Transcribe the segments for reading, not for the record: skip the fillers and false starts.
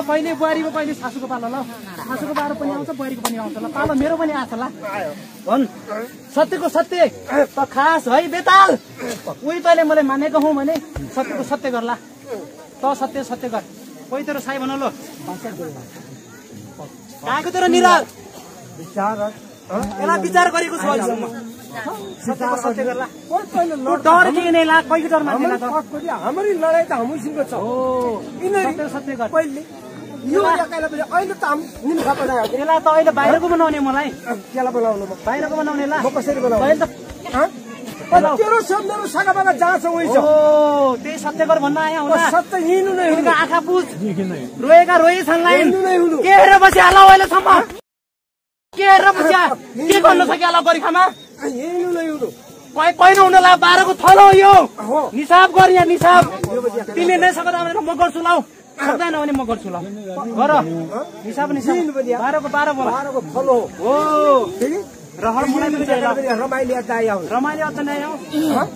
पहिले बुहारीको पहिले सासूको पालो ल सासूको पालो पनि आउँछ बुहारीको पनि आउँछ ल पालो मेरो पनि आछ ल भन् सत्यको सत्य त खास है बेताल उही तैले मलाई मानेको हौ भने सत्यको सत्य गर्ला त सत्य सत्य गर कोही तेरो साई भन ल काको तेरो निराल विचार एला विचार गरेको छु अहिलेसम्म सत्यको सत्य गर्ला डर किन ला कोहीको डर मान्दैन त हाम्रो लडाई त हामीसँग छ हो सत्य सत्य गर पहिले यो एकाइला पनि अहिले त निम खापा जायो एला त अहिले बाहिरको बनाउने मलाई केला बनाउनु बाहिरको बनाउने ला म कसरी बनाउनु अहिले त तेरो सब मेरो सागाबागा जहाँ छ उही छ ओ त्यही सत्य गर भन्न आया होला सत्य हिँड्नु नै उनका आँखा बुझ रोएका रोइ छन् लाइन हिँड्नु नै हुनु के हेरेर बस्या होला अहिलेसम्म के हेरेर बस्या के गर्नु सक्यो होला गरिखामा हिँड्नु नै हुनु पहिलो हुनला 12 को थलो यो निसाब गर यहाँ निसाब तिमीले नै सक्दा भने म गर्छु ल सक्दैन भने म गर्छु ल गर निसाब निसाब 12 को 12 बोला 12 को थलो हो रहर मलाई पनि चाहियो रमाइले चाहिँ आउ रमाइले अझ नै आउ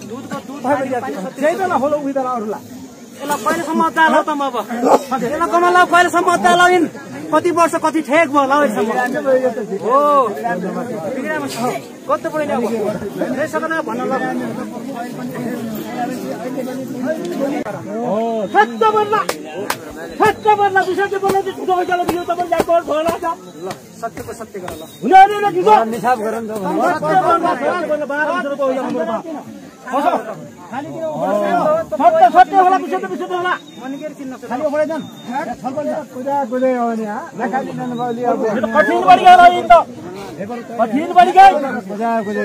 दुधको दुध त्यही बेला होला उही बेला अरूला एला पहिलेसम्म चाल त म अब एला कमला पहिलेसम्म चाल इन कति वर्ष कति ठेक भयो ल अहिलेसम्म हो बिग्रामा कति पहिले अब त्यसैले भन्न ल सत्य बन्ला विषय बोल्नु चाहिँ ठुलो गला बियो तपाईँ जाको भोला छ ल सत्यको सत्य गर ल हुने न किगो निसाब गरन त सत्य बन्ला 12 को यो हाम्रो खाली किन सत्य सत्य होला विषय होला अनि के चिन्न खाली ओरै जान छलफल पूजा गुले हो नि नखाली नन बलि अब कठिन बढी गयो इन त कठिन बढी गयो पूजा गुले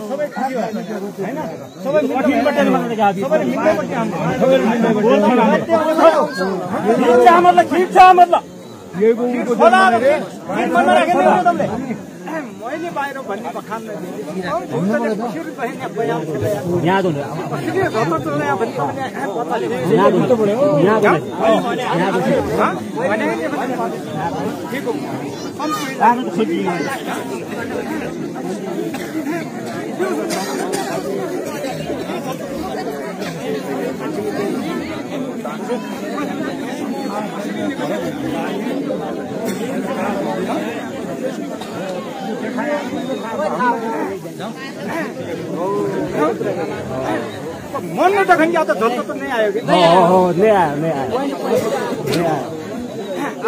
सबै खुसी भयो हैन सबै कठिन बटेर मात्रै गाबी सबै मिल्दै बटे हाम्रो खिच्छ मतलब यही को छोला रे मन राख्नु तपाईले मैले बाहिर भन्ने बखान यहाँ दो मन में तो खंडिया तो झोल तो नहीं आएगी नहीं आया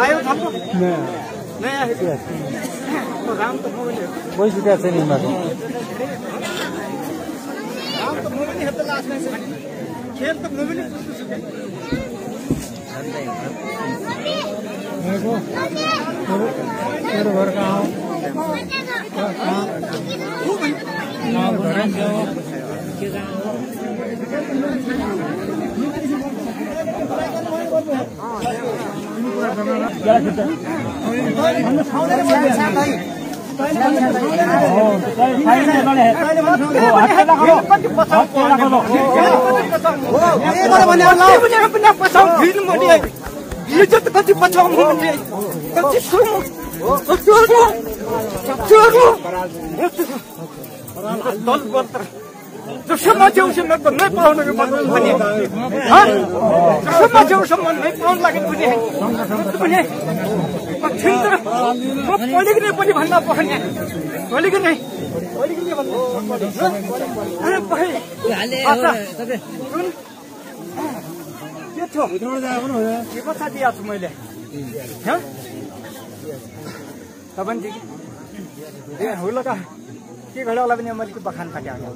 आयो झोल नहीं आया तो राम तो मोबाइल कोई शिकायत नहीं बाकी राम तो मोबाइल है तो लास्ट में खेल तो मोबाइल मेरे घर का आओ जो समाज उसे मैं नहीं पाऊंगा कि मन बने हाँ समाज उसे मन नहीं पाऊंगा लगे बने बने चिंता पढ़ी कि नहीं पढ़ी भरना पढ़ने पढ़ी कि नहीं अरे भाई आता सुन ये तो ये बता दिया तुम मैले हाँ तबन जी ये हो लगा के घड़ा वाला भी मैले बखान काटे आ गया